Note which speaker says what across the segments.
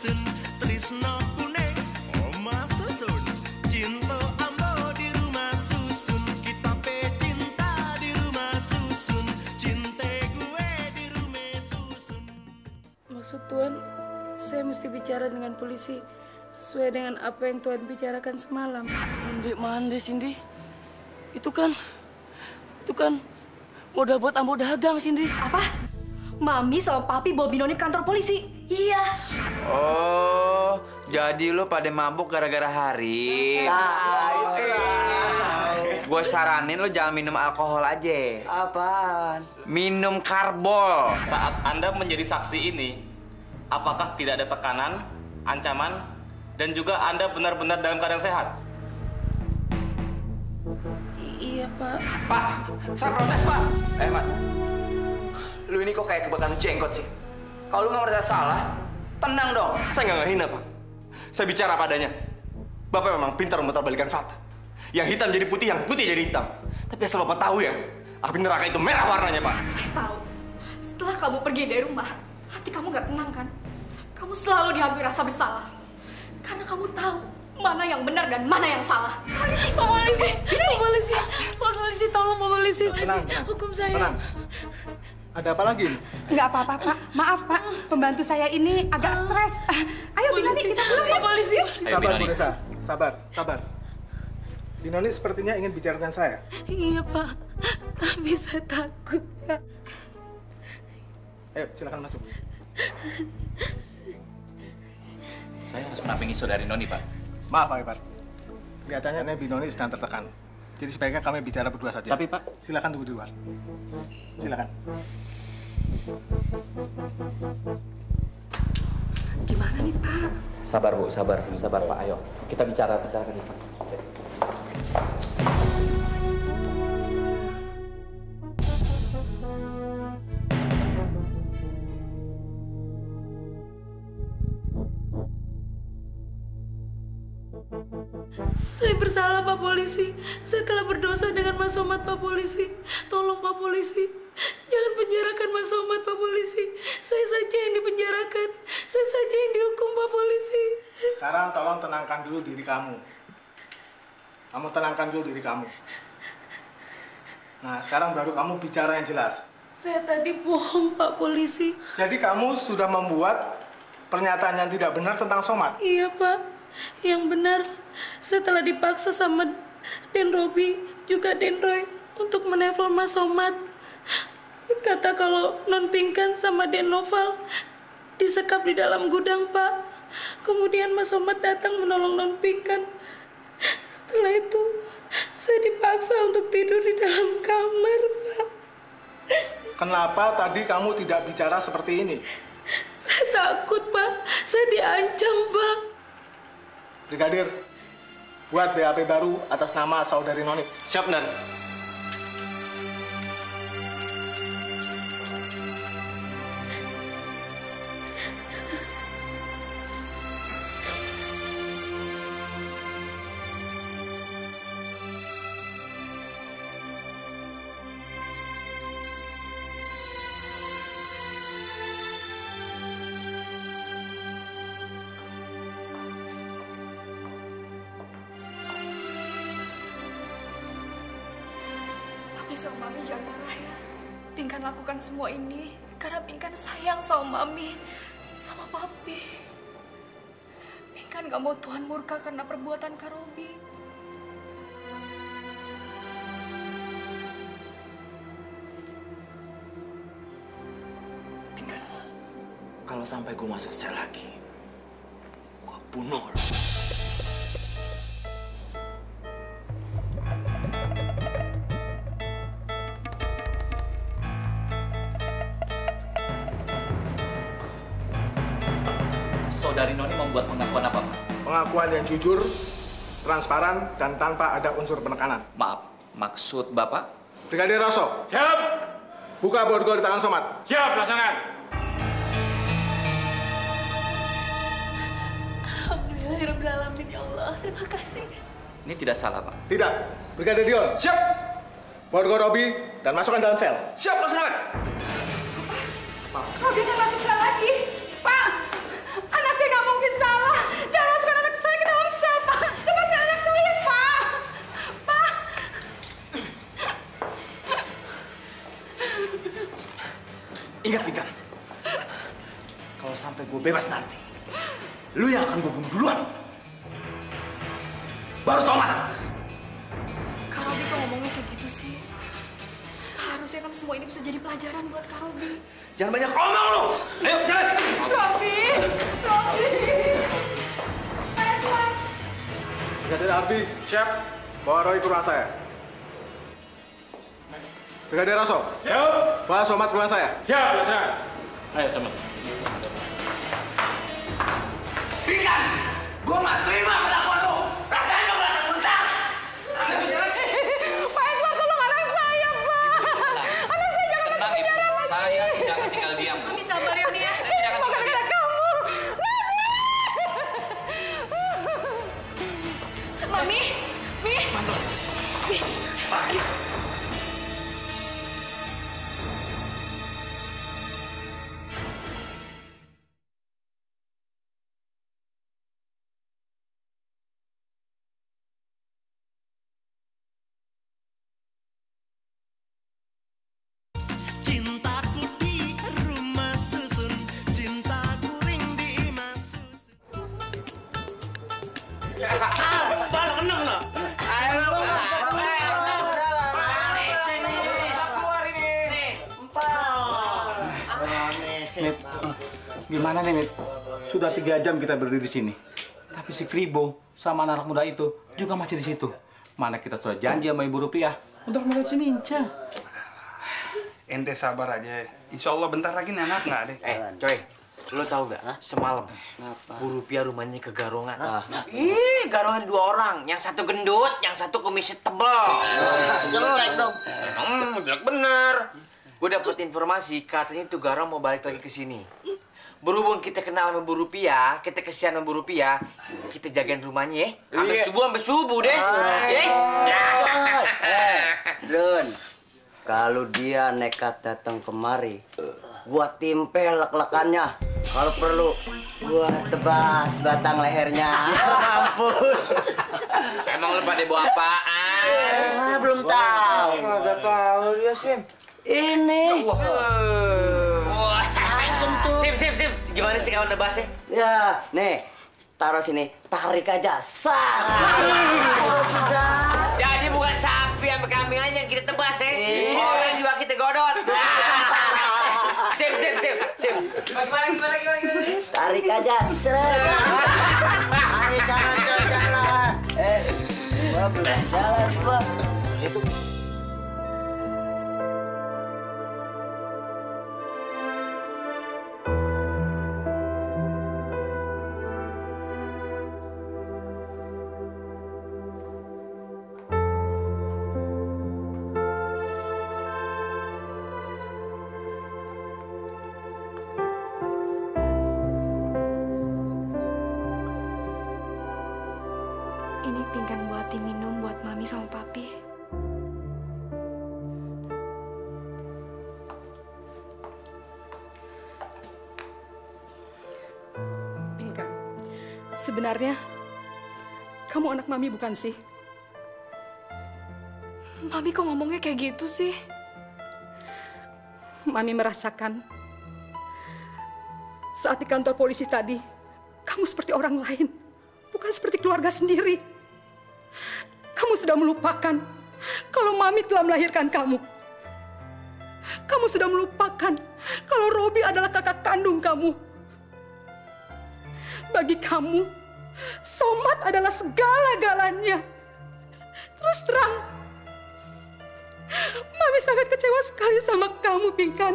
Speaker 1: susun, trisno kuning, oma susun, cinta ambo di rumah susun, kita pecinta di rumah susun, cinta gue di rumah susun.
Speaker 2: Maksud Tuhan, saya mesti bicara dengan polisi sesuai dengan apa yang Tuhan bicarakan semalam.
Speaker 3: Mandi, Cindy. Itu kan modal buat ambo dagang, Cindy.
Speaker 4: Apa? Mami sama Papi bawa Binoni ke kantor polisi? Iya.
Speaker 5: Oh, jadi lo pada mabuk gara-gara Hari. Gue saranin lo jangan minum alkohol aja.
Speaker 3: Apaan?
Speaker 5: Minum karbol.
Speaker 6: Saat Anda menjadi saksi ini, apakah tidak ada tekanan, ancaman, dan juga Anda benar-benar dalam keadaan sehat?
Speaker 2: Iya, Pak.
Speaker 5: Pak, saya protes, Pak. Mat, lu ini kok kayak kebakaran jenggot sih? Kalau lu nggak merasa salah, tenang dong.
Speaker 7: Saya nggak ngehina, Pak. Saya bicara padanya. Bapak memang pintar memutarbalikkan fakta. Yang hitam jadi putih, yang putih jadi hitam. Tapi asal Bapak tahu ya, api neraka itu merah warnanya, Pak.
Speaker 4: Saya tahu. Setelah kamu pergi dari rumah, hati kamu nggak tenang kan? Kamu selalu dihantui rasa bersalah. Karena kamu tahu mana yang benar dan mana yang salah.
Speaker 2: Polisi, Pak Polisi. Pak Polisi. Pak Polisi, tolong Pak Polisi.
Speaker 8: Tenang.
Speaker 2: Hukum saya.
Speaker 8: Tenang. Ada apa lagi?
Speaker 9: Nggak apa-apa, Pak. Maaf, Pak. Pembantu saya ini agak stres. Ayo, Binoni, kita pulang ya.
Speaker 2: Polisi.
Speaker 8: Sabar, Bu Nesa. Sabar. Binoni sepertinya ingin bicara dengan saya.
Speaker 2: Iya, Pak. Tapi saya takut, Pak.
Speaker 8: Ayo, silakan masuk.
Speaker 6: Saya harus menampingi saudari Noni, Pak.
Speaker 8: Maaf, Pak Ipar. Kelihatannya Binoni sedang tertekan. Jadi sebaiknya kami bicara berdua saja.
Speaker 6: Tapi, Pak...
Speaker 8: Silakan tunggu di luar. Silakan.
Speaker 9: Gimana nih, Pak?
Speaker 6: Sabar, Bu. Sabar, Pak. Ayo, kita bicarakan, Pak.
Speaker 2: Saya bersalah, Pak Polisi. Saya telah berdosa dengan Mas Somad, Pak Polisi. Tolong, Pak Polisi. Jangan penjarakan Mas Somad, Pak Polisi. Saya saja yang dipenjarakan. Saya saja yang dihukum, Pak Polisi.
Speaker 8: Sekarang tolong tenangkan dulu diri kamu. Kamu tenangkan dulu diri kamu. Nah, sekarang baru kamu bicara yang jelas.
Speaker 2: Saya tadi bohong, Pak Polisi.
Speaker 8: Jadi kamu sudah membuat pernyataan yang tidak benar tentang Somad?
Speaker 2: Iya, Pak. Yang benar, saya telah dipaksa sama Den Robi, juga Den Roy untuk menelpon Mas Somad. Kata kalau Non Pinkan sama Den Noval disekap di dalam gudang, Pak. Kemudian Mas Somad datang menolong Non Pinkan. Setelah itu, saya dipaksa untuk tidur di dalam kamar, Pak.
Speaker 8: Kenapa tadi kamu tidak bicara seperti ini?
Speaker 2: Saya takut, Pak. Saya diancam, Pak.
Speaker 8: Brigadir, buat BAP baru atas nama saudari Noni.
Speaker 6: Siap, Dan.
Speaker 4: Sama Mami jangan marah ya. Pinkan lakukan semua ini karena Pinkan sayang sama Mami, sama Papi. Pinkan gak mau Tuhan murka karena perbuatan Kak Robi.
Speaker 5: Pinkan, kalau sampai gue masuk sel lagi, gue bunuh lo.
Speaker 6: Saudari Noni membuat pengakuan apa, Pak?
Speaker 8: Pengakuan yang jujur, transparan, dan tanpa ada unsur penekanan.
Speaker 6: Maaf, maksud Bapak?
Speaker 8: Brigadir Roso.
Speaker 10: Siap.
Speaker 8: Buka borgol di tangan Somad.
Speaker 10: Siap, laksanakan.
Speaker 4: Alhamdulillahirrahmanirrahim, ya Allah. Terima kasih.
Speaker 6: Ini tidak salah, Pak.
Speaker 8: Tidak. Brigadir Dion.
Speaker 10: Siap.
Speaker 8: Borgol Robi dan masukkan dalam sel.
Speaker 10: Siap, laksanakan.
Speaker 9: Robi kan masuk sel lagi. Pak, anak saya nggak mungkin
Speaker 10: bebas nanti, lu yang akan gue bunuh duluan. Baru Somad.
Speaker 4: Kak Robi kok ngomongnya kayak gitu sih? Seharusnya kan semua ini bisa jadi pelajaran buat Kak Robi.
Speaker 10: Jangan banyak ngomong lu. Ayo, jalan.
Speaker 4: Robi! Robi!
Speaker 8: Brigadir Ardi, siap. Bawa Roy ke ruang saya. Brigadir Roso. Siap. Bawa Somad ke ruang saya.
Speaker 6: Siap, siap. Ayo, Somad.
Speaker 10: Pingkan! Gue nggak terima perlakuan lu. Rasanya lu merasa bersalah.
Speaker 9: Pak Edward, tolong anak saya, Pak. Anak saya jangan masuk penjara lagi.
Speaker 6: Saya tidak akan tinggal diam.
Speaker 4: Mami sabar ya, Mi ya.
Speaker 6: Saya tidak akan tinggal diam.
Speaker 4: Mami! Mi!
Speaker 1: Cintaku di rumah susun, cintaku ring di imah susun.
Speaker 10: Mit, gimana nih, Mit? Sudah 3 jam kita berdiri di sini. Tapi si Kribo sama anak muda itu juga masih di situ. Mana kita sudah janji sama Ibu Rupiah untuk melihat si Minca.
Speaker 11: Ente sabar aja. Insya Allah bentar lagi nih anak nggak deh.
Speaker 3: Coy, lo tau gak? Semalam Bu Rupiah rumahnya kegarongan. Garongan 2 orang. Yang satu gendut, yang satu kumisnya tebel.
Speaker 10: Jelek dong.
Speaker 3: Jelek bener. Gue dapet informasi katanya tuh Garong mau balik lagi ke sini. Berhubung kita kenal sama Bu Rupiah, kita kesian sama Bu Rupiah, kita jagain rumahnya ya. Sampai subuh deh.
Speaker 12: Dun, kalau dia nekat datang kemari, gua timpel lek-lekannya. Kalau perlu, gua tebas batang lehernya. Mampus.
Speaker 3: Emang lu pada bawa apaan?
Speaker 12: Belum tahu.
Speaker 10: Nggak tahu dia sih.
Speaker 12: Ini.
Speaker 3: Sip. Gimana sih kawan nebasnya?
Speaker 12: Ya, nih. Taruh sini, tarik aja. Sat.
Speaker 3: Jadi bukan sapi sama kambing aja yang kita tebas ya. Orang juga kita godot. Sip. Gimana?
Speaker 12: Tarik aja. Seret. Ayo jalan. Gua belum jalan, gua. Itu.
Speaker 4: Ini pingkan buatin minum buat Mami sama Papi.
Speaker 9: Pingkan, sebenarnya kamu anak Mami bukan sih?
Speaker 4: Mami kok ngomongnya kayak gitu sih?
Speaker 9: Mami merasakan saat di kantor polisi tadi, kamu seperti orang lain, bukan seperti keluarga sendiri. Kamu sudah melupakan kalau Mami telah melahirkan kamu. Kamu sudah melupakan kalau Robi adalah kakak kandung kamu. Bagi kamu, Somad adalah segala-galanya. Terus terang, Mami sangat kecewa sekali sama kamu, Pingkan.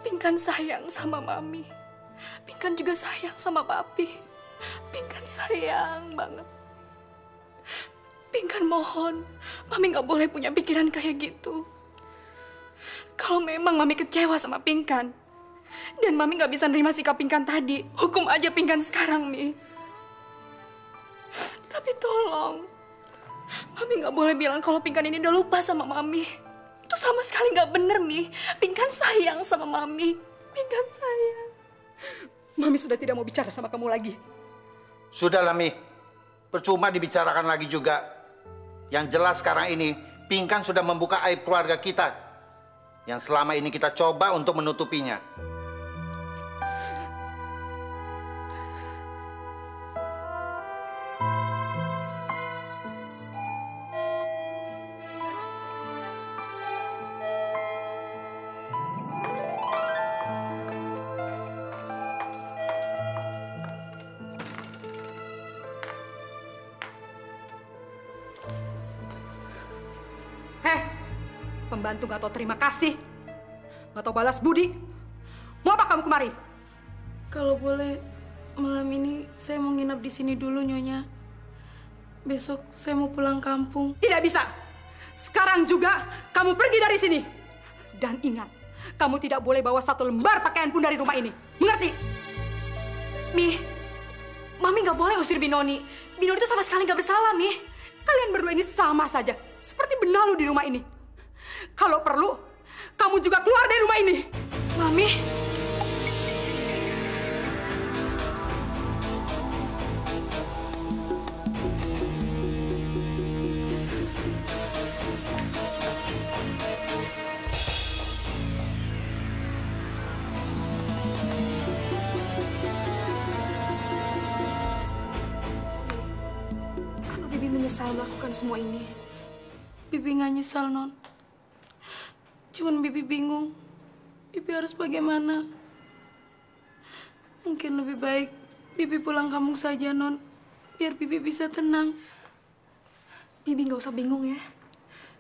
Speaker 4: Pingkan sayang sama Mami. Pingkan juga sayang sama Papi. Pingkan sayang banget. Pingkan mohon, Mami nggak boleh punya pikiran kayak gitu. Kalau memang Mami kecewa sama Pingkan, dan Mami nggak bisa nerima sikap Pingkan tadi, hukum aja Pingkan sekarang, Mi. Tapi tolong, Mami nggak boleh bilang kalau Pingkan ini udah lupa sama Mami. Itu sama sekali nggak bener, Mi. Pingkan sayang sama Mami. Pingkan sayang.
Speaker 9: Mami sudah tidak mau bicara sama kamu lagi.
Speaker 13: Sudahlah, Mi. Percuma dibicarakan lagi juga. Yang jelas sekarang ini, Pingkan sudah membuka aib keluarga kita. yang selama ini kita coba untuk menutupinya.
Speaker 9: Pembantu gak tau terima kasih, gak tau balas budi. Mau apa kamu kemari?
Speaker 2: Kalau boleh, malam ini saya mau nginap di sini dulu, Nyonya. Besok saya mau pulang kampung.
Speaker 9: Tidak bisa. Sekarang juga kamu pergi dari sini. Dan ingat, kamu tidak boleh bawa satu lembar pakaian pun dari rumah ini. Mengerti?
Speaker 4: Mi, Mami gak boleh usir Binoni. Binoni itu sama sekali gak bersalah, Mi.
Speaker 9: Kalian berdua ini sama saja, seperti benalu di rumah ini. Kalau perlu, kamu juga keluar dari rumah ini.
Speaker 4: Mami. Apa Bibi menyesal melakukan semua ini?
Speaker 2: Bibi nggak nyesal, Non. Cuman Bibi bingung. Bibi harus bagaimana? Mungkin lebih baik Bibi pulang kampung saja, Non. Biar Bibi bisa tenang.
Speaker 4: Bibi nggak usah bingung ya.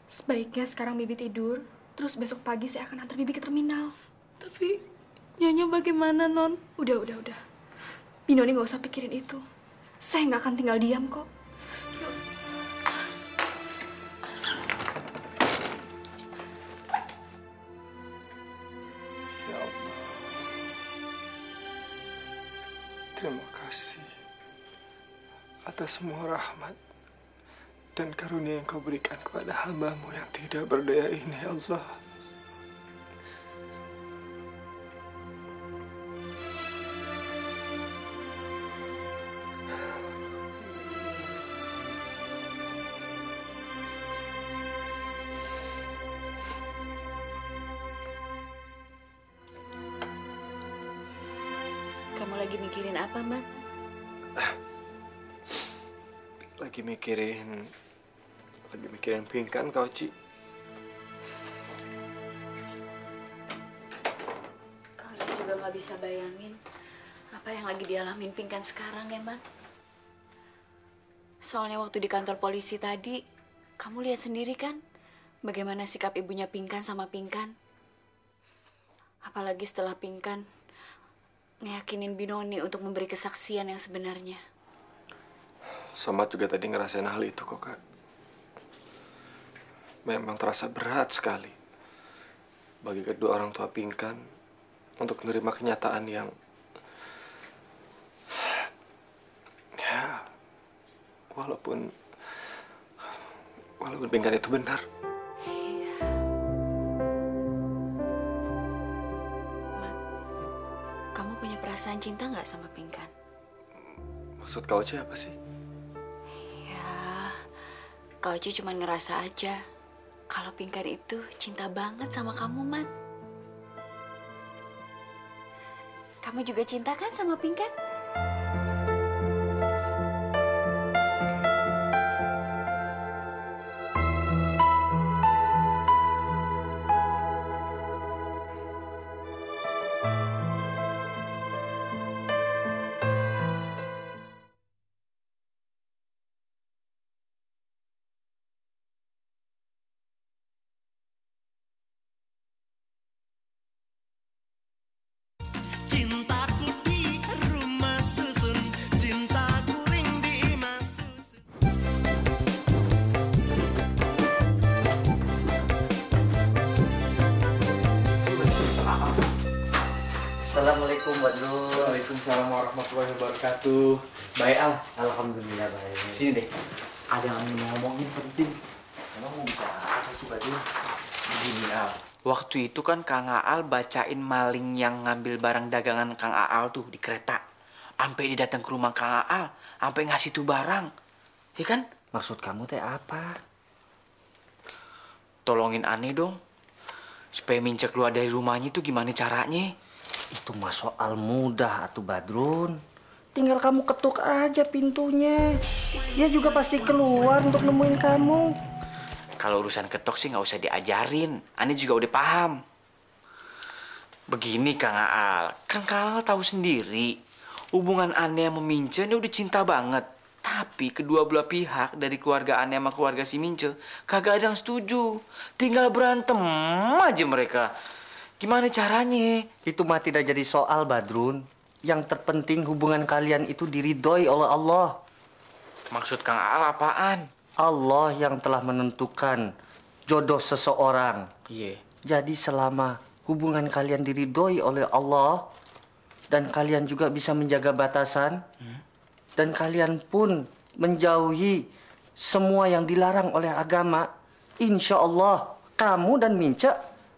Speaker 4: Sebaiknya sekarang Bibi tidur, terus besok pagi saya akan antar Bibi ke terminal.
Speaker 2: Tapi Nyonya bagaimana, Non?
Speaker 4: Udah. Binoni nggak usah pikirin itu. Saya nggak akan tinggal diam kok.
Speaker 14: Terima kasih atas semua rahmat dan karunia yang kau berikan kepada hamba-Mu yang tidak berdaya ini, ya Allah.
Speaker 15: Kamu lagi mikirin apa, Mat?
Speaker 14: Lagi mikirin Pingkan, kau, Ci.
Speaker 15: Kalian juga nggak bisa bayangin apa yang lagi dialamin Pingkan sekarang ya, Mat. Soalnya waktu di kantor polisi tadi, kamu lihat sendiri kan bagaimana sikap ibunya Pingkan sama Pingkan. Apalagi setelah Pingkan ngeyakinin Binoni untuk memberi kesaksian yang sebenarnya.
Speaker 14: Somat juga tadi ngerasain hal itu kok, Kak. Memang terasa berat sekali bagi kedua orang tua Pingkan untuk menerima kenyataan yang ya walaupun Pingkan itu benar.
Speaker 15: Kamu punya perasaan cinta nggak sama Pingkan?
Speaker 14: Maksud kau, Ci, apa sih?
Speaker 15: Ya, kau Ci cuma ngerasa aja kalau Pingkan itu cinta banget sama kamu, Mat. Kamu juga cinta kan sama Pingkan?
Speaker 1: Cintaku di rumah susun, cintaku ring di imah susun.
Speaker 3: Assalamualaikum warahmatullahi.
Speaker 6: Waalaikumsalam warahmatullahi wabarakatuh. Baik, Al.
Speaker 3: Alhamdulillah baik.
Speaker 6: Sini deh. Ada yang mau ngomongin penting.
Speaker 3: Emang mau bicara apa sih, Baju?
Speaker 6: Begini, Al.
Speaker 3: Waktu itu kan Kang Aal bacain maling yang ngambil barang dagangan Kang Aal tuh di kereta. Sampai dia datang ke rumah Kang Aal, sampai ngasih tuh barang. Ya kan?
Speaker 12: Maksud kamu teh apa?
Speaker 3: Tolongin aneh dong. Supaya Mince keluar dari rumahnya itu gimana caranya?
Speaker 12: Itu mah soal mudah atuh Badrun. Tinggal kamu ketuk aja pintunya. Dia juga pasti keluar untuk nemuin kamu.
Speaker 3: Kalau urusan ketok sih nggak usah diajarin. Ane juga udah paham. Begini Kang Aal, kan Kang Aal tahu sendiri. Hubungan Ane sama Mince ini udah cinta banget. Tapi kedua belah pihak dari keluarga Ane sama keluarga si Mince kagak ada yang setuju. Tinggal berantem aja mereka. Gimana caranya?
Speaker 12: Itu mah tidak jadi soal Badrun. Yang terpenting hubungan kalian itu diridhoi oleh Allah.
Speaker 3: Maksud Kang Aal apaan?
Speaker 12: Allah yang telah menentukan jodoh seseorang.
Speaker 3: Iya.
Speaker 12: Jadi selama hubungan kalian diridhoi oleh Allah dan kalian juga bisa menjaga batasan dan kalian pun menjauhi semua yang dilarang oleh agama, insya Allah kamu dan Mince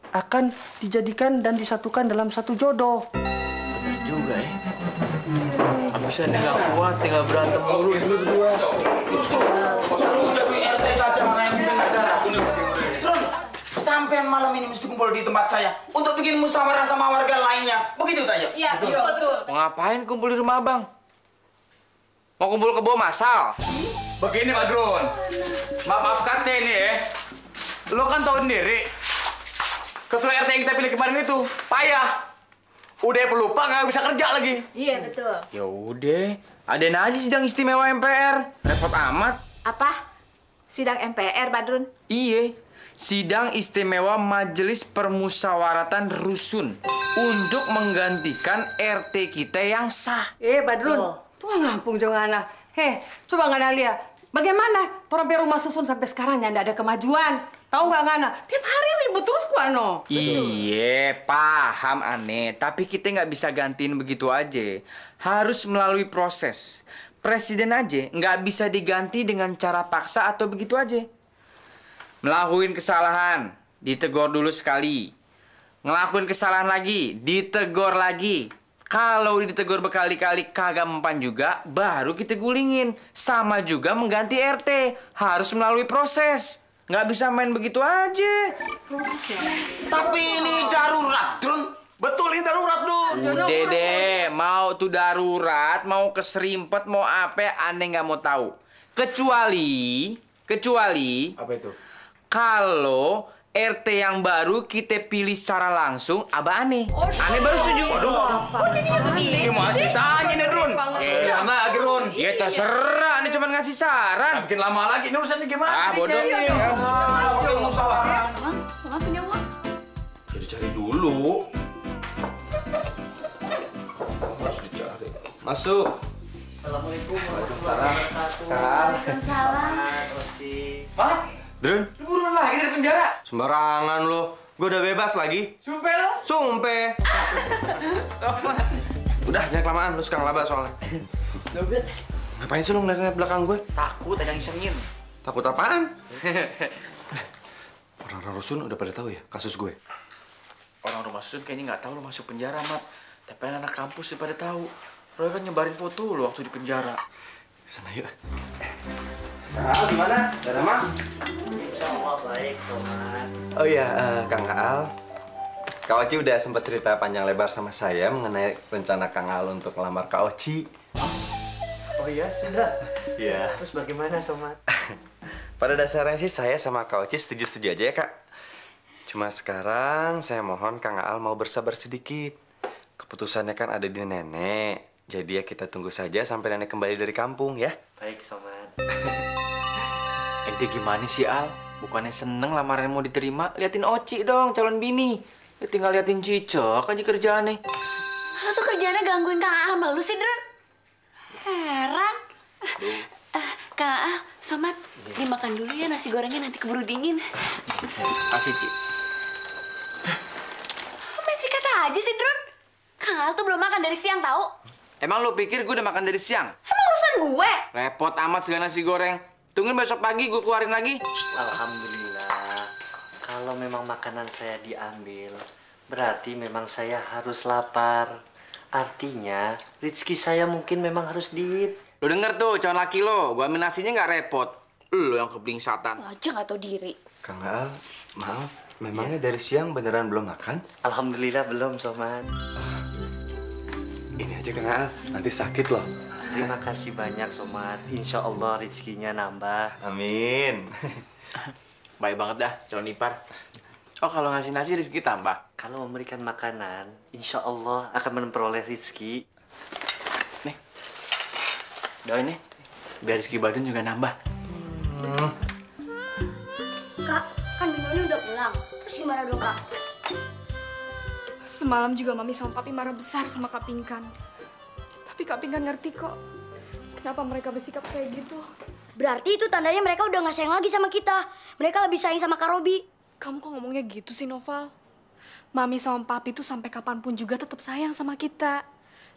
Speaker 12: akan dijadikan dan disatukan dalam satu jodoh.
Speaker 3: Benar juga ya. Abis Ane nggak kuat, tinggal berantem mulu ini berdua.
Speaker 5: RT saja mana yang bikin negara. Drun, sampean malam ini mesti kumpul di tempat saya untuk bikin musyawarah sama warga lainnya. Begitu tak ya?
Speaker 15: Iya, betul.
Speaker 3: Mau ngapain kumpul di rumah Abang? Mau kumpul ke bawah masal?
Speaker 6: Begini Pak Drun, maaf kata ini ya. Lo kan tahu sendiri, ketua RT yang kita pilih kemarin itu payah. Udah pelupa nggak bisa kerja lagi.
Speaker 15: Iya, betul.
Speaker 3: Ya udah, adain aja sidang istimewa MPR. Repot amat.
Speaker 15: Apa? Sidang MPR, Badrun?
Speaker 3: Iya, sidang istimewa Majelis Permusyawaratan Rusun untuk menggantikan RT kita yang sah.
Speaker 9: Badrun, tuh ngampung jongana. Coba ngana lihat, bagaimana orang rumah susun sampai sekarang nggak ada kemajuan. Tahu nggak ngana? Tiap hari ribut terus kuano.
Speaker 3: Iya, paham Ane. Tapi kita nggak bisa gantiin begitu aja. Harus melalui proses. Presiden aja nggak bisa diganti dengan cara paksa atau begitu aja. Ngelakuin kesalahan, ditegur dulu sekali. Ngelakuin kesalahan lagi, ditegur lagi. Kalau ditegur berkali-kali kagak mempan juga, baru kita gulingin. Sama juga mengganti RT. Harus melalui proses. Nggak bisa main begitu aja.
Speaker 5: Tapi ini darurat, Drun.
Speaker 6: Betul, ini darurat, Drun.
Speaker 3: Udah deh, mau tuh darurat, mau keserimpet, mau apa, Ane nggak mau tahu. Kecuali...
Speaker 6: Apa itu?
Speaker 3: Kalau RT yang baru kita pilih secara langsung, Abah Ane. Ane baru setuju.
Speaker 6: Waduh. Gimana ditanya nih, Drun? Gimana lagi, Drun?
Speaker 3: Ya terserah, Ane cuma ngasih saran.
Speaker 6: Bikin lama lagi, ini urusannya gimana?
Speaker 3: Ah, bodoh.
Speaker 15: Mama punya uang.
Speaker 7: Jadi cari dulu. Harus dicari. Masuk.
Speaker 12: Assalamualaikum
Speaker 7: Waalaikumsalam.
Speaker 15: Waalaikumsalam.
Speaker 7: Hah? Drun?
Speaker 3: Lu buruan lagi dari penjara.
Speaker 7: Sembarangan lo. Gue udah bebas lagi.
Speaker 3: Sumpah lo?
Speaker 7: Sumpah. Udah, jangan kelamaan. Lu suka ngelaba soalnya. Ngapain sih lu ngeliat belakang gue?
Speaker 3: Takut ada yang isengin.
Speaker 7: Takut apaan? Orang-orang rusun udah pada tahu ya kasus gue.
Speaker 3: Orang rumah susun kayaknya nggak tahu lo masuk penjara, Mat. Tapi anak kampus udah pada tahu. Roy kan nyebarin foto lo waktu di penjara.
Speaker 7: Sana yuk. Kang gimana? Ada mah?
Speaker 12: Insya Allah baik, Somat.
Speaker 7: Oh iya, Kang Al. Kak Oci udah sempat cerita panjang lebar sama saya mengenai rencana Kang Al untuk ngelamar Kak Oci.
Speaker 12: Oh iya, sudah.
Speaker 7: Iya.
Speaker 12: Terus bagaimana, Somat?
Speaker 7: Pada dasarnya sih saya sama Kak Oci setuju-setuju aja ya, Kak. Cuma sekarang saya mohon Kang Al mau bersabar sedikit. Keputusannya kan ada di nenek. Jadi ya kita tunggu saja sampai nenek kembali dari kampung ya.
Speaker 12: Baik, Somat.
Speaker 3: Ente gimana sih, Al? Bukannya seneng lamaran mau diterima? Liatin Oci dong, calon bini. Ya tinggal liatin Cicok aja kerjaannya.
Speaker 15: Lo tuh kerjaannya gangguin Kang Amal lu sih, Drun. Heran. Kang Aal, Somat, dimakan dulu ya nasi gorengnya nanti keburu dingin.
Speaker 3: Kasih, Ci.
Speaker 15: Masih kata aja sih, Drun. Kang Aal tuh belum makan dari siang, tahu?
Speaker 3: Emang lo pikir gue udah makan dari siang?
Speaker 15: Emang urusan gue?
Speaker 3: Repot amat segala nasi goreng. Tungguin besok pagi gue keluarin lagi.
Speaker 12: Alhamdulillah. Kalau memang makanan saya diambil, berarti memang saya harus lapar. Artinya, rezeki saya mungkin memang harus diet.
Speaker 3: Lo denger tuh, calon laki lo. Gue ambil nasinya nggak repot. Lo yang keblingsatan.
Speaker 15: Lo aja nggak tahu diri.
Speaker 7: Kang Al, maaf. Memangnya dari siang beneran belum makan?
Speaker 12: Alhamdulillah belum, Somad.
Speaker 7: Ini aja Kang Al, nanti sakit loh.
Speaker 12: Terima kasih banyak, Somad. Insya Allah rezekinya nambah.
Speaker 7: Amin.
Speaker 3: Baik banget dah, calon ipar. Oh, kalau ngasih nasi rezeki tambah.
Speaker 12: Kalau memberikan makanan, insya Allah akan memperoleh rezeki.
Speaker 3: Nih, doain nih, biar rezeki Badun juga nambah.
Speaker 16: Kak, kan Binonya udah pulang. Terus gimana dong, Kak?
Speaker 4: Semalam juga Mami sama Papi marah besar sama Kak Pinkan. Tapi Kak Pinkan ngerti kok kenapa mereka bersikap kayak gitu.
Speaker 16: Berarti itu tandanya mereka udah gak sayang lagi sama kita. Mereka lebih sayang sama Kak Robi.
Speaker 4: Kamu kok ngomongnya gitu sih, Noval? Mami sama Papi tuh sampai kapanpun juga tetap sayang sama kita.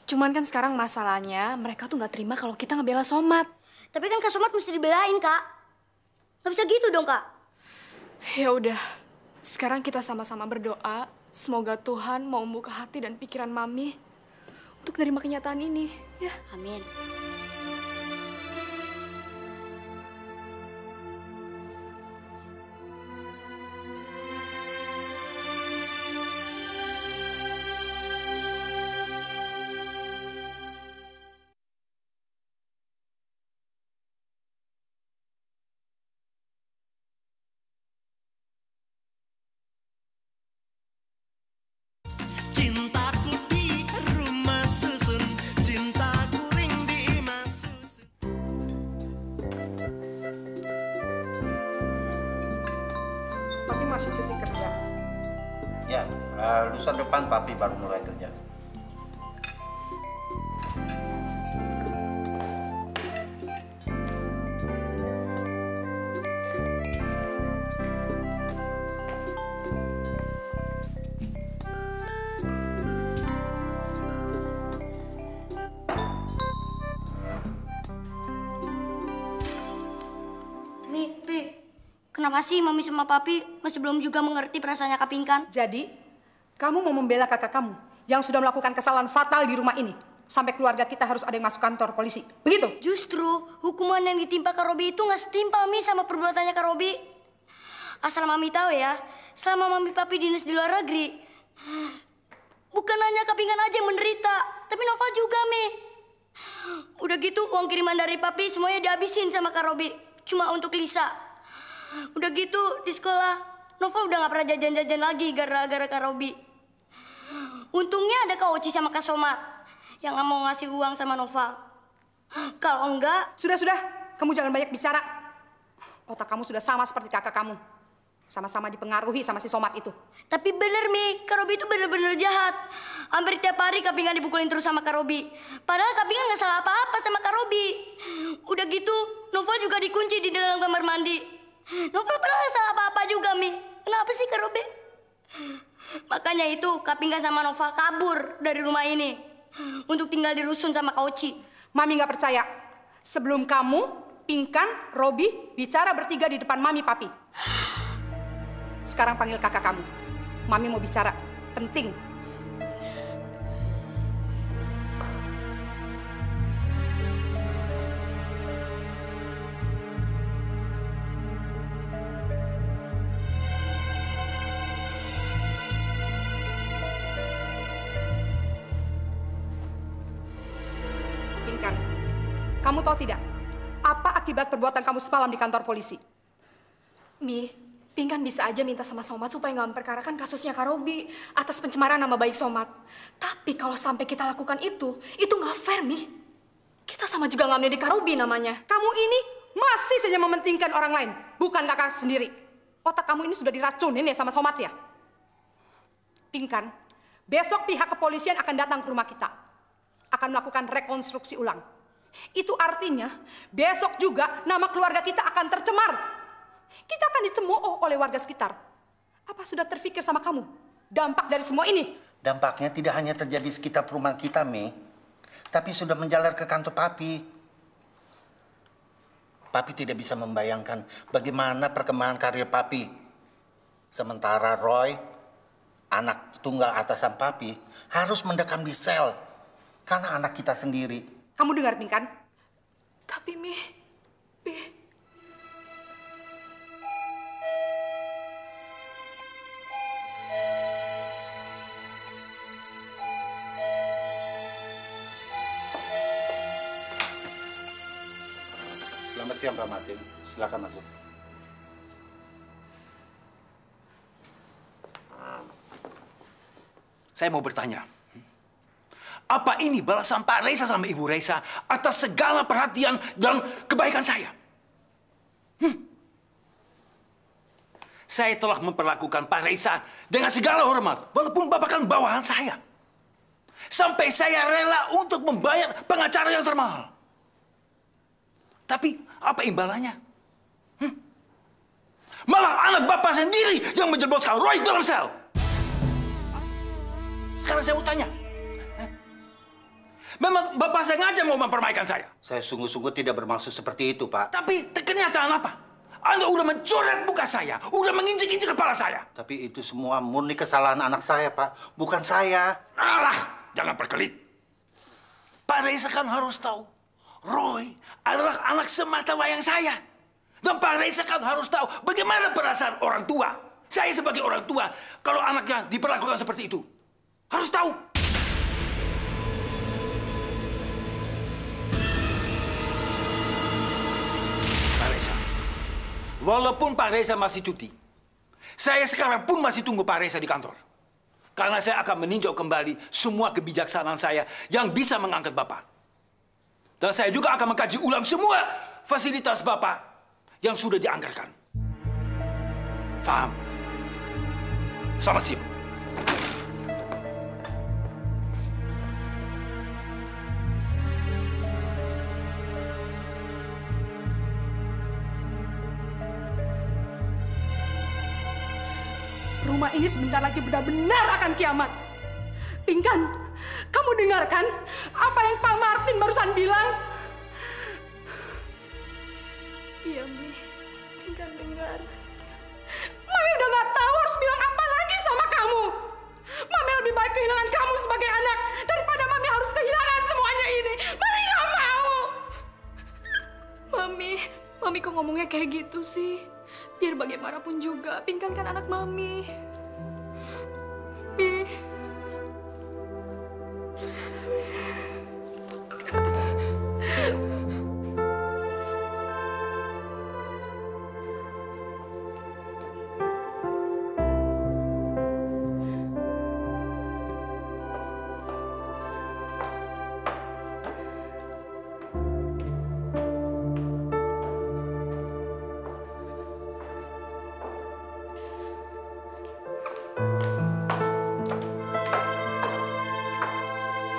Speaker 4: Cuman kan sekarang masalahnya mereka tuh gak terima kalau kita ngebela Somad.
Speaker 16: Tapi kan Kak Somad mesti dibelain, Kak. Gak bisa gitu dong, Kak.
Speaker 4: Ya udah, sekarang kita sama-sama berdoa. Semoga Tuhan mau membuka hati dan pikiran Mami untuk menerima kenyataan ini, ya.
Speaker 16: Amin.
Speaker 1: Cintaku di rumah susun, cintaku ring di imah susun.
Speaker 9: Papi masih cuti kerja.
Speaker 13: Ya, lusa depan Papi baru mulai kerja.
Speaker 16: Kenapa sih Mami sama Papi masih belum juga mengerti perasaannya Kak Pinkan?
Speaker 9: Jadi, kamu mau membela kakak kamu yang sudah melakukan kesalahan fatal di rumah ini. Sampai keluarga kita harus ada yang masuk kantor polisi. Begitu?
Speaker 16: Justru, hukuman yang ditimpa Kak Robi itu nggak setimpal Mi sama perbuatannya Kak Robi. Asal Mami tahu ya, selama Mami Papi dinas di luar negeri, bukan hanya Kak Pinkan aja yang menderita, tapi Noval juga Mi. Udah gitu, uang kiriman dari Papi semuanya dihabisin sama Kak Robi. Cuma untuk Lisa. Udah gitu, di sekolah, Noval udah gak pernah jajan-jajan lagi gara-gara Kak Robi. Untungnya ada Kak Oci sama Kak Somad yang gak mau ngasih uang sama Noval. Kalau enggak...
Speaker 9: Sudah, kamu jangan banyak bicara. Otak kamu sudah sama seperti kakak kamu. Sama-sama dipengaruhi sama si Somad itu.
Speaker 16: Tapi bener Mi, Kak Robi itu bener-bener jahat. Hampir tiap hari Kak Pinkan dipukulin terus sama Kak Robi. Padahal Kak Pinkan gak salah apa-apa sama Kak Robi. Udah gitu, Noval juga dikunci di dalam kamar mandi. Noval pernah gak salah apa-apa juga, Mi. Kenapa sih, Kak Robi? Makanya itu, Kak Pinkan sama Noval kabur dari rumah ini. Untuk tinggal di rusun sama Kak Oci.
Speaker 9: Mami gak percaya. Sebelum kamu, Pinkan, Robi, bicara bertiga di depan Mami Papi. Sekarang panggil kakak kamu. Mami mau bicara. Penting. Pinkan, kamu tahu tidak apa akibat perbuatan kamu semalam di kantor polisi?
Speaker 4: Mi, Pinkan bisa aja minta sama Somad supaya nggak memperkarakan kasusnya Kak Robi atas pencemaran nama baik Somad. Tapi kalau sampai kita lakukan itu nggak fair, Mi. Kita sama juga nggak mendidik Kak Robi namanya.
Speaker 9: Kamu ini masih saja mementingkan orang lain, bukan kakak sendiri. Otak kamu ini sudah diracunin ya sama Somad ya? Pinkan, besok pihak kepolisian akan datang ke rumah kita. Akan melakukan rekonstruksi ulang. Itu artinya besok juga nama keluarga kita akan tercemar. Kita akan dicemooh oleh warga sekitar. Apa sudah terfikir sama kamu dampak dari semua ini?
Speaker 13: Dampaknya tidak hanya terjadi sekitar perumahan kita, Mi. Tapi sudah menjalar ke kantor Papi. Papi tidak bisa membayangkan bagaimana perkembangan karir Papi. Sementara Roy, anak tunggal atasan Papi, harus mendekam di sel. Karena anak kita sendiri.
Speaker 9: Kamu dengar, Pinkan?
Speaker 4: Tapi, Mi,
Speaker 10: siang, Pak Martin. Silakan masuk.
Speaker 17: Saya mau bertanya. Apa ini balasan Pak Reza sama Ibu Reza atas segala perhatian dan kebaikan saya? Saya telah memperlakukan Pak Reza dengan segala hormat, walaupun Bapak kan bawahan saya. Sampai saya rela untuk membayar pengacara yang termahal. Tapi apa imbalannya? Malah anak Bapak sendiri yang menjebloskan Roy dalam sel. Sekarang saya mau tanya. Memang Bapak sengaja mau mempermainkan saya?
Speaker 13: Saya sungguh-sungguh tidak bermaksud seperti itu, Pak.
Speaker 17: Tapi kenyataan apa? Anda udah mencoret muka saya, udah menginjek-injek kepala saya.
Speaker 13: Tapi itu semua murni kesalahan anak saya, Pak. Bukan saya.
Speaker 17: Alah, jangan berkelit. Pak Reza kan harus tahu, Roy adalah anak sematawayang saya. Dan Pak Reza kan harus tahu bagaimana perasaan orang tua. Saya sebagai orang tua, kalau anaknya diperlakukan seperti itu, harus tahu. Pak Reza, walaupun Pak Reza masih cuti, saya sekarang pun masih tunggu Pak Reza di kantor. Karena saya akan meninjau kembali semua kebijaksanaan saya yang bisa mengangkat Bapak. Dan saya juga akan mengkaji ulang semua fasilitas Bapak yang sudah dianggarkan. Faham? Selamat siang.
Speaker 9: Rumah ini sebentar lagi benar-benar akan kiamat. Pingkan, kamu dengarkan apa yang Pak Martin barusan bilang?
Speaker 4: Iya, Mi. Pingkan dengar.
Speaker 9: Mami udah gak tahu harus bilang apa lagi sama kamu. Mami lebih baik kehilangan kamu sebagai anak daripada Mami harus kehilangan semuanya ini. Mami gak mau.
Speaker 4: Mami kok ngomongnya kayak gitu sih? Biar bagaimanapun juga, Pingkan kan anak Mami. Mi.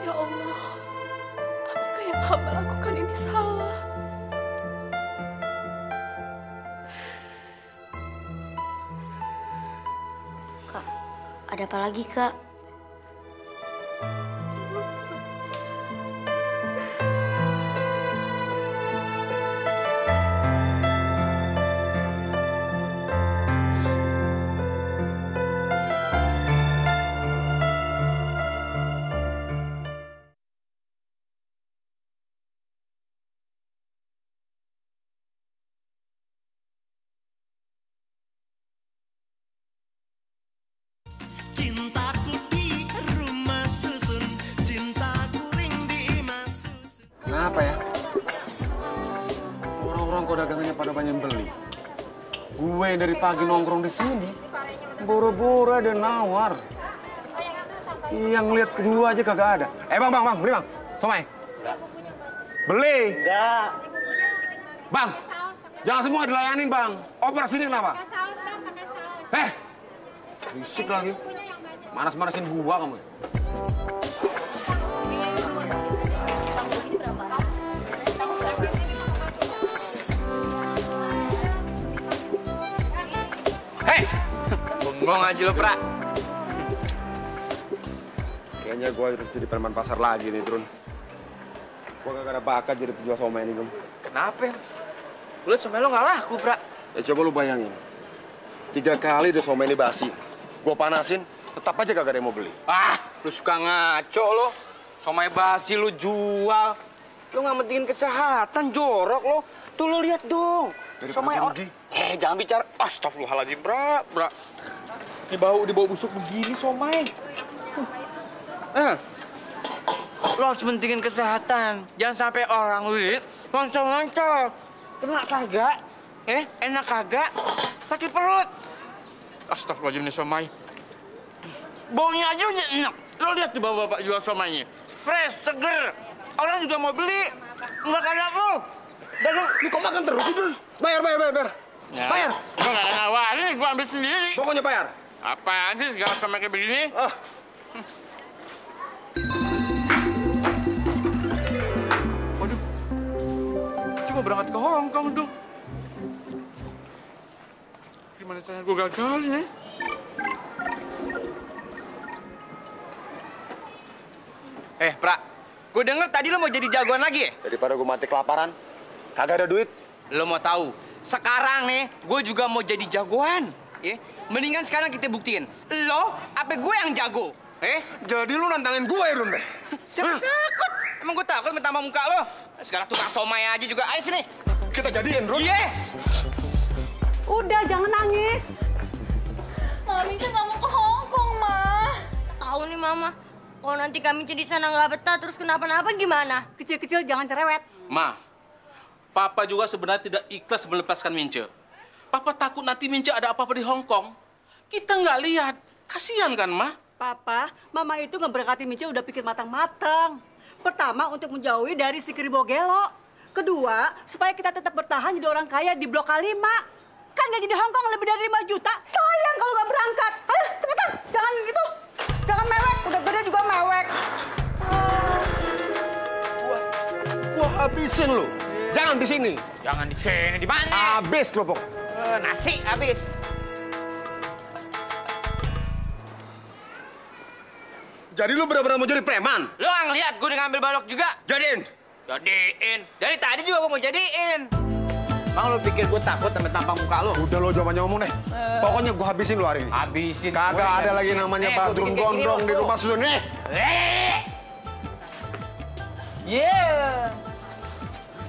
Speaker 4: Ya Allah, apakah yang hamba lakukan ini salah?
Speaker 16: Kak, ada apa lagi, Kak?
Speaker 1: Cintaku di rumah susun, cintaku ring di imah susun.
Speaker 18: Kenapa ya? Orang-orang kok dagangannya pada banyak beli. Gue dari pagi nongkrong di sini, boro-boro ada nawar. Yang lihat kedua aja kagak ada. Bang, beli bang, somai. Beli. Enggak. Bang, jangan semua dilayanin bang. Oper sini kenapa? Berisik lagi. Manas-manasin gua kamu.
Speaker 3: Hei! Bengong aja lo, Pra.
Speaker 18: Kayaknya gua harus jadi preman pasar lagi nih, Trun. Gua gak ada bakat jadi penjual somai ini, Gum.
Speaker 3: Kenapa? Lu somai lo nggak laku, Pra.
Speaker 18: Ya coba lu bayangin. 3 kali udah somai ini basi. Gua panasin, tetap aja kagak ada yang mau beli.
Speaker 3: Ah, lu suka ngaco lo. Somai basi lu jual. Lu nggak mentingin kesehatan, jorok lo. Tuh lu lihat dong. Somai rugi. Jangan bicara. Astagfirullahaladzim, Bra. Dibawa busuk begini somai. Lo harus mentingin kesehatan. Jangan sampai orang lihat loncat-loncat. Kena kagak? Enak kagak? Sakit perut. Astagfirullahaladzim nih somai. Baunya aja udah enak. Lo lihat tuh bapak jual somainya. Fresh, seger. Orang juga mau beli. Nggak kayak lo.
Speaker 18: Ini kok makan terus sih, Dul? Bayar.
Speaker 3: Ya,
Speaker 18: Bayar.
Speaker 3: Gua nggak ada nawarin, gua ambil sendiri.
Speaker 18: Pokoknya bayar.
Speaker 3: Apaan sih segala somai kayak begini? Waduh. Coba berangkat ke Hong Kong dong. Gimana caranya gue gagal ya? Pra, gue denger tadi lo mau jadi jagoan lagi ya?
Speaker 18: Daripada gue mati kelaparan, kagak ada duit.
Speaker 3: Lo mau tahu? Sekarang nih, gue juga mau jadi jagoan. Mendingan sekarang kita buktiin. Lo, apa gue yang jago?
Speaker 18: Jadi lo nantangin gue ya, Rum?
Speaker 3: Siapa takut? Emang gue takut mentambah muka lo? Sekarang tukang somai aja juga. Ayo sini.
Speaker 18: Kita jadiin, Rum.
Speaker 3: Iya.
Speaker 9: Udah, jangan nangis.
Speaker 16: Mami kan nggak mau ke Hong Kong, Ma. Tahu nih, Mama. Kalau nanti kami di sana nggak betah, terus kenapa-napa gimana?
Speaker 9: Kecil-kecil jangan cerewet.
Speaker 19: Ma, Papa juga sebenarnya tidak ikhlas melepaskan Mince. Papa takut nanti Mince ada apa-apa di Hong Kong. Kita nggak lihat. Kasihan kan, Ma?
Speaker 9: Papa, Mama itu ngeberangkatin Mince udah pikir matang-matang. Pertama, untuk menjauhi dari si Kribo Gelo. Kedua, supaya kita tetap bertahan jadi orang kaya di Blok K5. Kan gaji di Hong Kong lebih dari 5 juta. Sayang kalau nggak berangkat. Ayo, cepetan. Jangan gitu. Jangan mewek. Udah gede juga mewek.
Speaker 18: Gua habisin lu. Jangan di sini.
Speaker 3: Jangan di sini. Di mana?
Speaker 18: Habis lo, Pok.
Speaker 3: Nasi habis.
Speaker 18: Jadi lu benar-benar mau jadi preman?
Speaker 3: Lo nggak ngeliat gue udah ngambil balok juga?
Speaker 18: Jadiin.
Speaker 3: Dari tadi juga gue mau jadiin. Bang, lo pikir gue takut sama tampang muka lo?
Speaker 18: Udah lo jawabannya ngomong deh. Pokoknya gue habisin lu hari ini.
Speaker 3: Habisin.
Speaker 18: Kagak ada lagi namanya Badrun Gondrong di rumah Susun nih.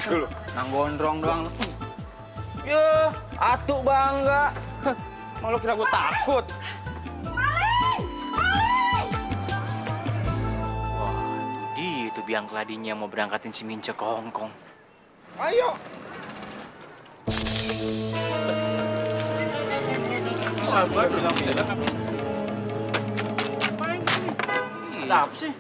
Speaker 18: Dulu.
Speaker 3: Nang gondrong doang. Ya, atuk bangga. Malu kira gue takut. Wah, itu biang keladinya mau berangkatin si Mince ke Hong Kong.
Speaker 18: Ayo.
Speaker 3: Sabar, bilang bisa ada apa sih?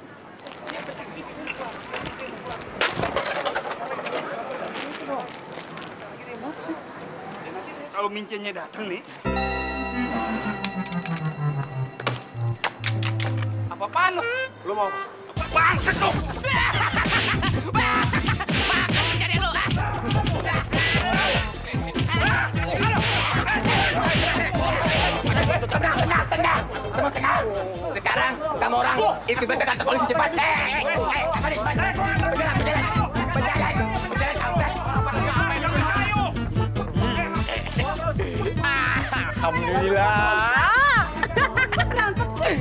Speaker 11: Kalau Mincenya datang nih.
Speaker 3: Apa-apaan lo?
Speaker 18: Lo mau apa?
Speaker 3: Bangsat lo! Cari lo! Tenang! Sekarang kamu orang ikut kantor polisi cepat. Alhamdulillah.
Speaker 9: Nangkep sih.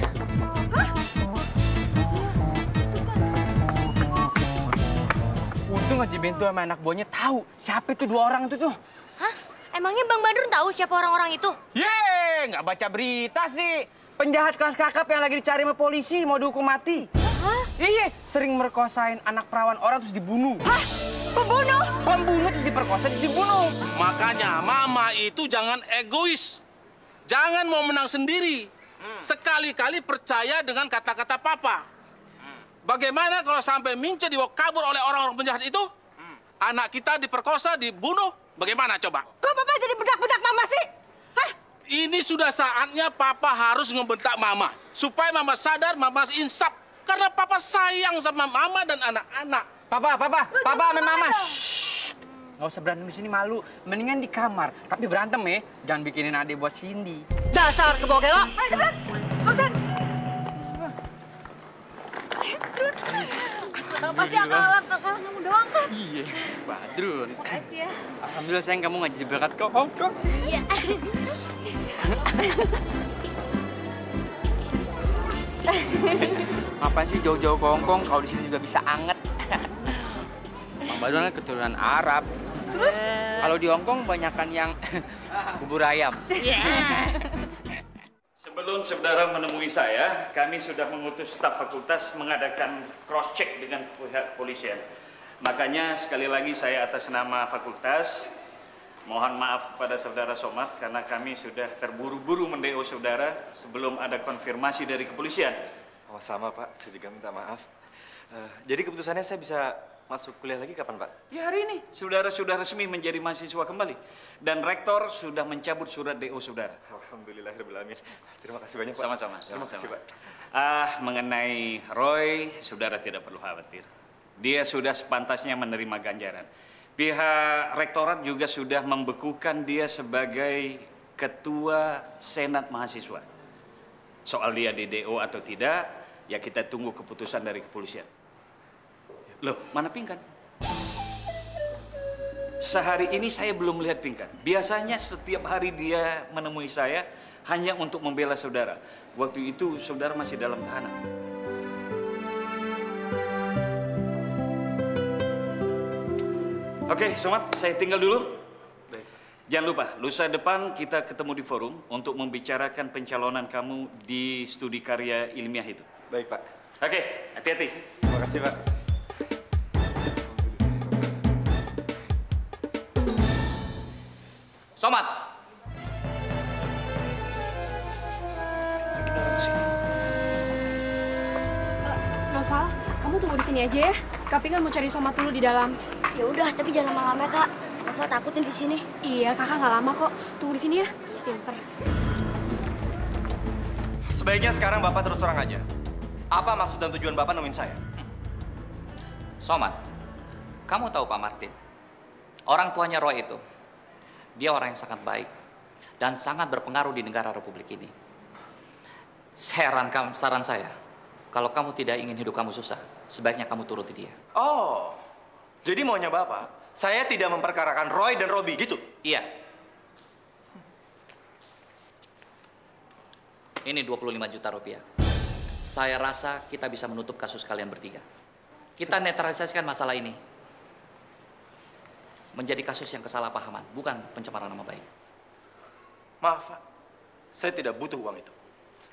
Speaker 3: Untung Haji Bento sama anak buahnya tahu siapa itu dua orang itu tuh.
Speaker 16: Hah? Emangnya Bang Badrun tahu siapa orang-orang itu?
Speaker 3: Nggak baca berita sih. Penjahat kelas kakap yang lagi dicari sama polisi mau dihukum mati.
Speaker 16: Hah?
Speaker 3: Iya, sering merkosain anak perawan orang terus dibunuh.
Speaker 16: Hah? Pembunuh?
Speaker 3: Pembunuh terus diperkosa terus dibunuh.
Speaker 19: Makanya Mama itu jangan egois. Jangan mau menang sendiri. Sekali-kali percaya dengan kata-kata Papa. Bagaimana kalau sampai Mince dibawa kabur oleh orang-orang penjahat itu? Anak kita diperkosa, dibunuh. Bagaimana coba?
Speaker 9: Kok Papa jadi bedak-bedak Mama sih? Hah?
Speaker 19: Ini sudah saatnya Papa harus ngebentak Mama. Supaya Mama sadar, Mama insaf. Karena Papa sayang sama Mama dan anak-anak.
Speaker 3: Papa sama Mama. Nggak usah berantem di sini, malu. Mendingan di kamar. Tapi berantem ya, jangan bikinin adik buat Cindy.
Speaker 9: Dasar kebogelo. Ayo cepetan. Terusin.
Speaker 16: Pasti akalan kamu doang kan?
Speaker 3: Iya, Badrun.
Speaker 16: Makasih ya.
Speaker 3: Alhamdulillah sayang kamu nggak jadi berangkat ke Hong Kong.
Speaker 16: Iya.
Speaker 3: Ngapain sih jauh-jauh ke Hong Kong? Kalau di sini juga bisa anget. Bang Badrun kan keturunan Arab.
Speaker 16: Terus?
Speaker 3: Kalau di Hong Kong banyakan yang bubur ayam.
Speaker 20: Sebelum saudara menemui saya, kami sudah mengutus staf fakultas mengadakan cross-check dengan pihak kepolisian. Makanya sekali lagi saya atas nama fakultas Mohon maaf kepada saudara Somad karena kami sudah terburu-buru mendeo saudara sebelum ada konfirmasi dari kepolisian.
Speaker 7: Oh sama Pak, saya juga minta maaf. Jadi keputusannya saya bisa masuk kuliah lagi kapan Pak?
Speaker 20: Ya hari ini, saudara sudah resmi menjadi mahasiswa kembali. Dan rektor sudah mencabut surat DO saudara.
Speaker 7: Alhamdulillahirrahmanirrahim. Terima kasih banyak Pak.
Speaker 20: Sama-sama.
Speaker 7: Terima kasih Pak.
Speaker 20: Mengenai Roy, saudara tidak perlu khawatir. Dia sudah sepantasnya menerima ganjaran. Pihak rektorat juga sudah membekukan dia sebagai ketua senat mahasiswa. Soal dia di DO atau tidak, ya kita tunggu keputusan dari kepolisian. Loh, mana Pinkan? Sehari ini saya belum melihat Pinkan. Biasanya setiap hari dia menemui saya hanya untuk membela saudara. Waktu itu saudara masih dalam tahanan. Oke, Somad, saya tinggal dulu. Baik. Jangan lupa, lusa depan kita ketemu di forum untuk membicarakan pencalonan kamu di studi karya ilmiah itu.
Speaker 7: Baik, Pak.
Speaker 20: Oke, hati-hati.
Speaker 7: Terima kasih, Pak.
Speaker 3: Somad.
Speaker 4: Noval, kamu tunggu di sini aja ya. Kak Pinkan mau cari Somad dulu di dalam.
Speaker 16: Ya udah, tapi jangan lama-lama ya, Kak. Novel takut nih di sini.
Speaker 4: Iya, Kakak nggak lama kok. Tunggu di sini ya. Pinter.
Speaker 7: Sebaiknya sekarang Bapak terus terang aja. Apa maksud dan tujuan Bapak nemuin saya?
Speaker 3: Somad, kamu tahu Pak Martin? Orang tuanya Roy itu, dia orang yang sangat baik dan sangat berpengaruh di negara Republik ini. Saran saya, kalau kamu tidak ingin hidup kamu susah, sebaiknya kamu turuti dia.
Speaker 7: Oh, jadi maunya Bapak, saya tidak memperkarakan Roy dan Robi gitu?
Speaker 3: Iya. Ini 25 juta rupiah. Saya rasa kita bisa menutup kasus kalian bertiga. Kita netralisasikan masalah ini menjadi kasus yang kesalahpahaman, bukan pencemaran nama baik.
Speaker 7: Maaf, Pak. Saya tidak butuh uang itu.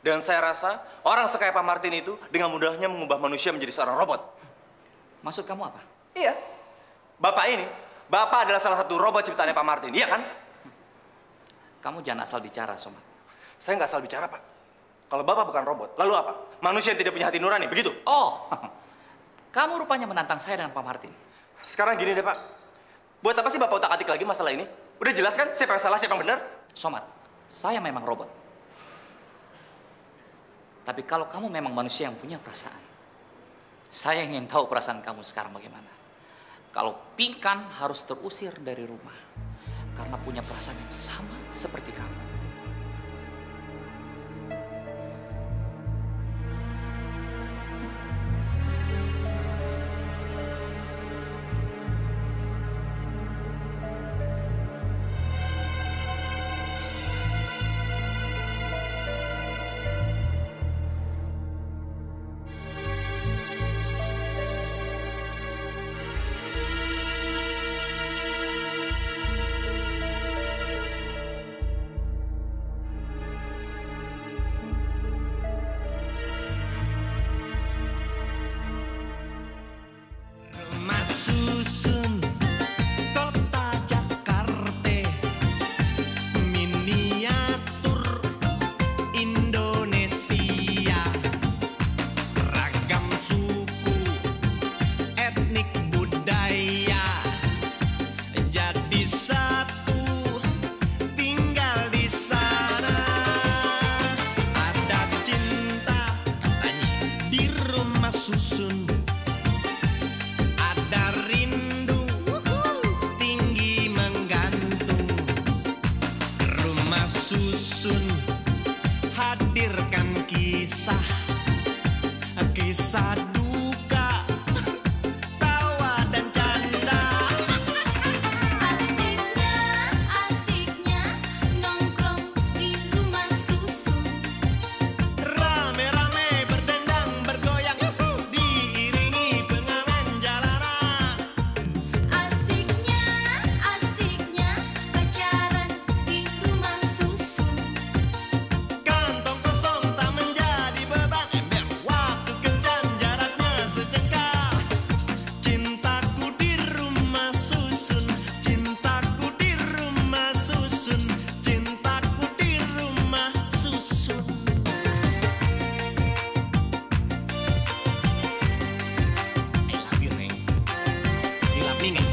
Speaker 7: Dan saya rasa orang sekaya Pak Martin itu dengan mudahnya mengubah manusia menjadi seorang robot.
Speaker 3: Maksud kamu apa?
Speaker 7: Iya. Bapak adalah salah satu robot ciptaannya Pak Martin, iya kan?
Speaker 3: Kamu jangan asal bicara, Somad.
Speaker 7: Saya nggak asal bicara, Pak. Kalau Bapak bukan robot, lalu apa? Manusia yang tidak punya hati nurani, begitu?
Speaker 3: Oh, kamu rupanya menantang saya dengan Pak Martin.
Speaker 7: Sekarang gini deh, Pak. Buat apa sih Bapak utak-atik lagi masalah ini? Udah jelas kan siapa yang salah, siapa yang benar?
Speaker 3: Somad, saya memang robot. Tapi kalau kamu memang manusia yang punya perasaan, saya ingin tahu perasaan kamu sekarang bagaimana. Kalau Pinkan harus terusir dari rumah karena punya perasaan yang sama seperti kamu.
Speaker 1: Susun kota Jakarta, miniatur Indonesia, ragam suku, etnik budaya, jadi satu tinggal di sana. Ada cinta katanya di rumah susun. Ada rindu tinggi menggantung. Rumah susun hadirkan kisah duka, tawa dan canda.
Speaker 15: Asiknya nongkrong di rumah susun.
Speaker 1: Rame-rame berdendang bergoyang, diiringi pengamen jalanan.
Speaker 15: Asiknya pacaran di rumah susun.
Speaker 1: Kantong kosong tak menjadi beban, ember waktu kencan jaraknya
Speaker 10: Mimi.